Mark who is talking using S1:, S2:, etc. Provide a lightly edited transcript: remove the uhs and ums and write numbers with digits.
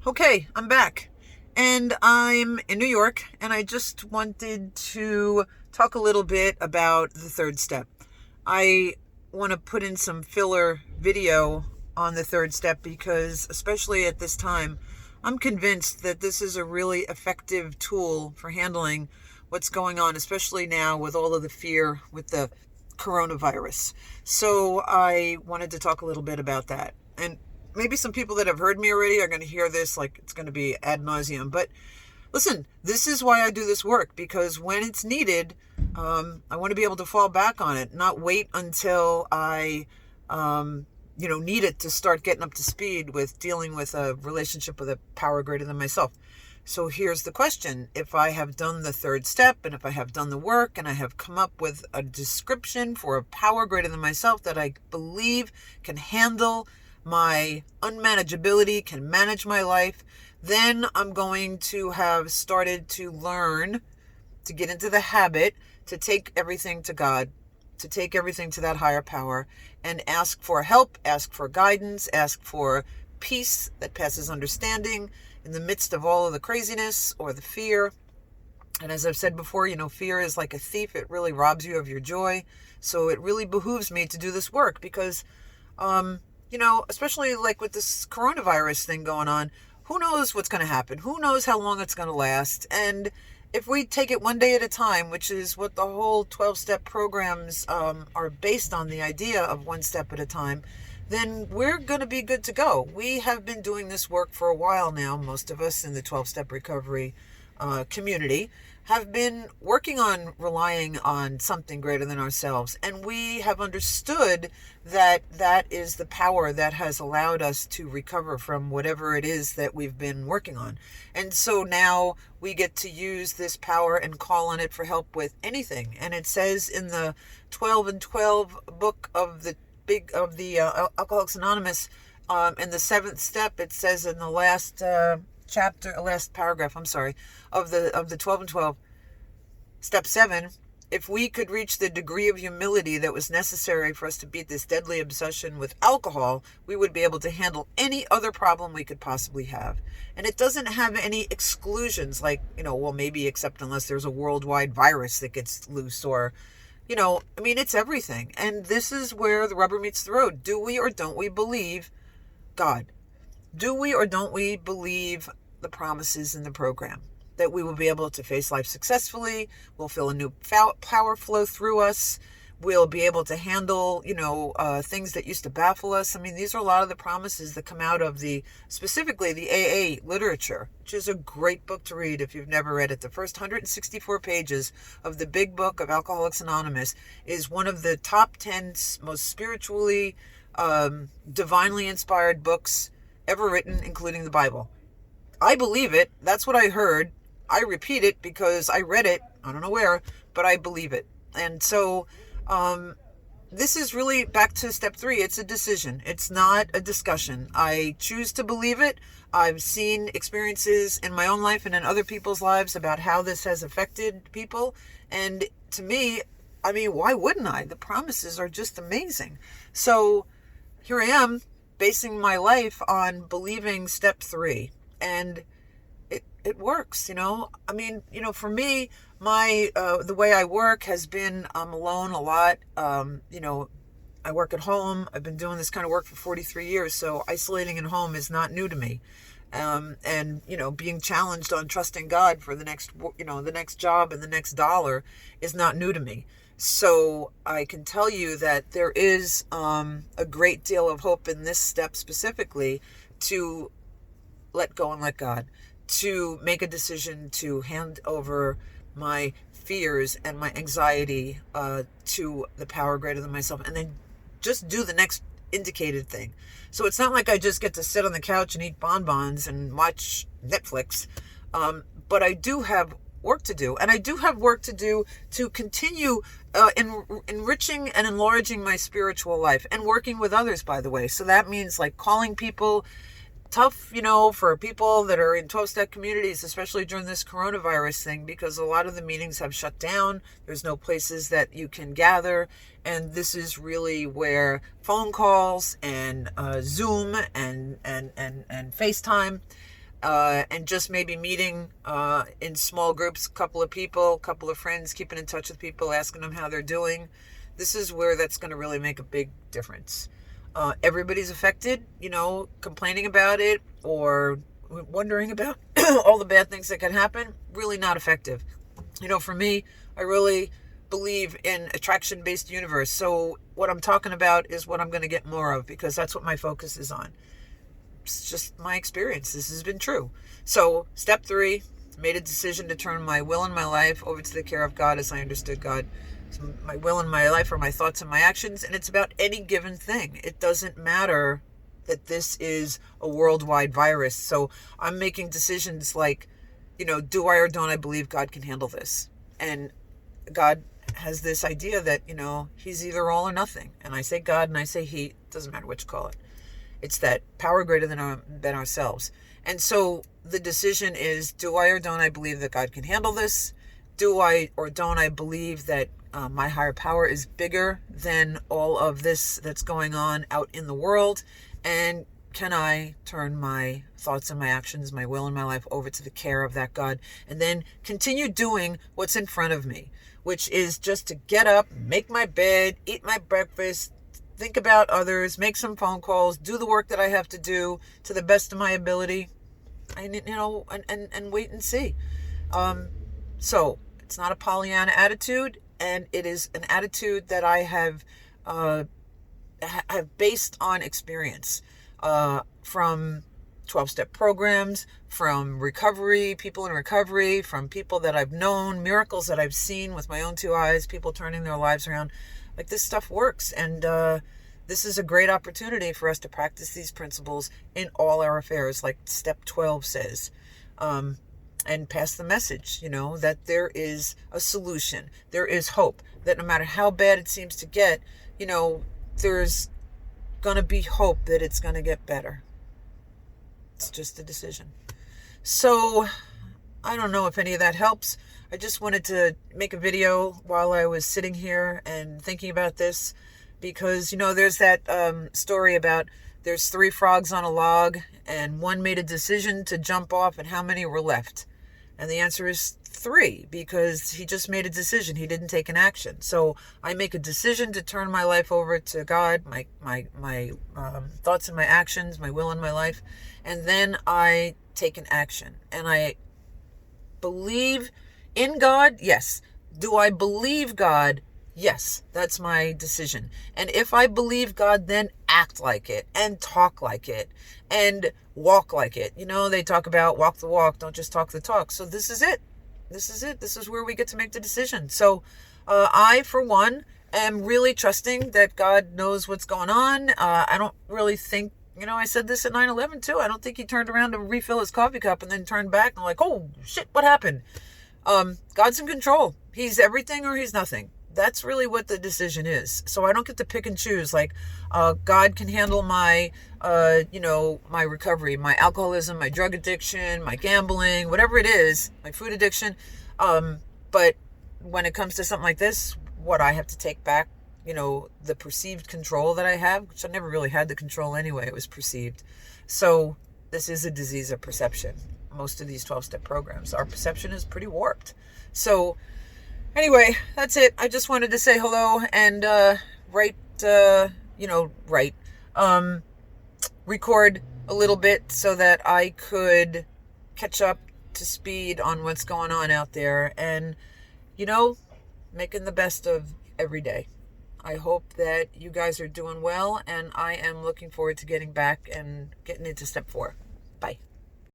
S1: Okay, I'm back. And I'm in New York, and I just wanted to talk a little bit about the third step. I want to put in some filler video on the third step because, especially at this time, I'm convinced that this is a really effective tool for handling what's going on, especially now with all of the fear with the coronavirus. So I wanted to talk a little bit about that. And maybe some people that have heard me already are going to hear this like it's going to be ad nauseum. But listen, this is why I do this work, because when it's needed, I want to be able to fall back on it, not wait until I, need it to start getting up to speed with dealing with a relationship with a power greater than myself. So here's the question. If I have done the third step, and if I have done the work, and I have come up with a description for a power greater than myself that I believe can handle my unmanageability, can manage my life, then I'm going to have started to learn to get into the habit to take everything to God, to take everything to that higher power, and ask for help, ask for guidance, ask for peace that passes understanding in the midst of all of the craziness or the fear. And as I've said before, fear is like a thief. It really robs you of your joy. So it really behooves me to do this work because, especially like with this coronavirus thing going on, who knows what's going to happen? Who knows how long it's going to last? And if we take it one day at a time, which is what the whole 12-step programs are based on, the idea of one step at a time, then we're going to be good to go. We have been doing this work for a while now. Most of us in the 12-step recovery community have been working on relying on something greater than ourselves. And we have understood that that is the power that has allowed us to recover from whatever it is that we've been working on. And so now we get to use this power and call on it for help with anything. And it says in the 12 and 12 book of the Alcoholics Anonymous, in the seventh step, it says in the last last paragraph, of the 12 and 12, step 7, if we could reach the degree of humility that was necessary for us to beat this deadly obsession with alcohol, we would be able to handle any other problem we could possibly have. And it doesn't have any exclusions like, maybe except unless there's a worldwide virus that gets loose or, it's everything. And this is where the rubber meets the road. Do we or don't we believe God? Do we or don't we believe the promises in the program? That we will be able to face life successfully, we'll feel a new power flow through us, we'll be able to handle, things that used to baffle us. These are a lot of the promises that come out of specifically the AA literature, which is a great book to read if you've never read it. The first 164 pages of the big book of Alcoholics Anonymous is one of the top 10 most spiritually, divinely inspired books ever written, including the Bible. I believe it. That's what I heard. I repeat it because I read it. I don't know where, but I believe it. And so this is really back to step 3. It's a decision. It's not a discussion. I choose to believe it. I've seen experiences in my own life and in other people's lives about how this has affected people. And to me, why wouldn't I? The promises are just amazing. So here I am basing my life on believing step 3. And it works, for me, the way I work has been, I'm alone a lot. I work at home. I've been doing this kind of work for 43 years. So isolating at home is not new to me. And being challenged on trusting God for the next job and the next dollar is not new to me. So I can tell you that there is a great deal of hope in this step specifically to let go and let God, to make a decision to hand over my fears and my anxiety to the power greater than myself, and then just do the next indicated thing. So it's not like I just get to sit on the couch and eat bonbons and watch Netflix, but I do have work to do. And I do have work to do to continue enriching and enlarging my spiritual life and working with others, by the way. So that means like calling people. Tough, for people that are in 12-step communities, especially during this coronavirus thing, because a lot of the meetings have shut down. There's no places that you can gather. And this is really where phone calls and Zoom and FaceTime and just maybe meeting in small groups, a couple of people, a couple of friends, keeping in touch with people, asking them how they're doing. This is where that's going to really make a big difference. Everybody's affected, complaining about it or wondering about all the bad things that can happen. Really not effective. For me, I really believe in attraction-based universe. So what I'm talking about is what I'm going to get more of, because that's what my focus is on. It's just my experience. This has been true. So step 3, made a decision to turn my will and my life over to the care of God as I understood God. So my will and my life are my thoughts and my actions, and it's about any given thing. It doesn't matter that this is a worldwide virus. So I'm making decisions like, do I or don't I believe God can handle this? And God has this idea that, he's either all or nothing. And I say God and I say he, it doesn't matter what you call it. It's that power greater than ourselves. And so the decision is, do I or don't I believe that God can handle this? Do I or don't I believe that my higher power is bigger than all of this that's going on out in the world? And can I turn my thoughts and my actions, my will and my life over to the care of that God, and then continue doing what's in front of me, which is just to get up, make my bed, eat my breakfast, think about others, make some phone calls, do the work that I have to do to the best of my ability, and wait and see. So it's not a Pollyanna attitude, and it is an attitude that I have based on experience, from 12-step programs, from recovery, people in recovery, from people that I've known, miracles that I've seen with my own 2 eyes, people turning their lives around. Like, this stuff works, and this is a great opportunity for us to practice these principles in all our affairs, like step 12 says, and pass the message, that there is a solution, there is hope, that no matter how bad it seems to get, there's going to be hope that it's going to get better. It's just a decision. So I don't know if any of that helps. I just wanted to make a video while I was sitting here and thinking about this, because, there's that story about there's 3 frogs on a log and one made a decision to jump off, and how many were left? And the answer is 3, because he just made a decision. He didn't take an action. So I make a decision to turn my life over to God, my thoughts and my actions, my will and my life. And then I take an action. And I believe in God? Yes. Do I believe God? Yes. That's my decision. And if I believe God, then act like it and talk like it and walk like it. They talk about walk the walk, don't just talk the talk. So this is it. This is where we get to make the decision. So I, for one, am really trusting that God knows what's going on. I don't really think, I said this at 9/11 too. I don't think he turned around to refill his coffee cup and then turned back and I'm like, oh shit, what happened? God's in control. He's everything or he's nothing. That's really what the decision is. So I don't get to pick and choose. Like, God can handle my, my recovery, my alcoholism, my drug addiction, my gambling, whatever it is, my food addiction. But when it comes to something like this, what I have to take back, the perceived control that I have, which I never really had the control anyway, it was perceived. So this is a disease of perception. Most of these 12-step programs, our perception is pretty warped. So anyway, that's it. I just wanted to say hello and record a little bit so that I could catch up to speed on what's going on out there and, making the best of every day. I hope that you guys are doing well, and I am looking forward to getting back and getting into step 4. Bye.